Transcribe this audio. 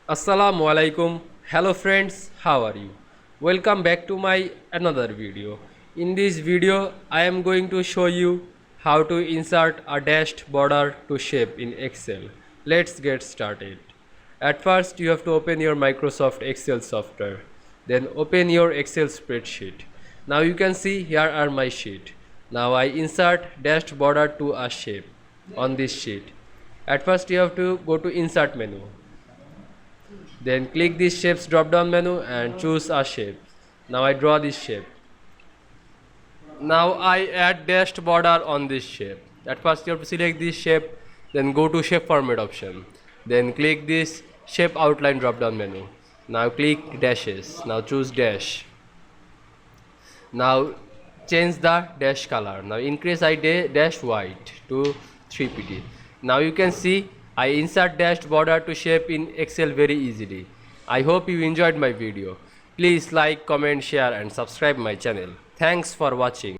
Assalamu Walaikum. Hello friends, how are you? Welcome back to my another video. In this video, I am going to show you how to insert a dashed border to shape in Excel. Let's get started. At first, you have to open your Microsoft Excel software. Then open your Excel spreadsheet. Now you can see here are my sheet. Now I insert dashed border to a shape on this sheet. At first, you have to go to insert menu. Then click this shapes drop down menu and choose a shape. Now I draw this shape. Now I add dashed border on this shape. At first you have to select this shape, then go to shape format option. Then click this shape outline drop down menu. Now click dashes. Now choose dash. Now change the dash color. Now increase dash white to 3pt. Now you can see I insert dashed border to shape in Excel very easily. I hope you enjoyed my video. Please like, comment, share and subscribe my channel. Thanks for watching.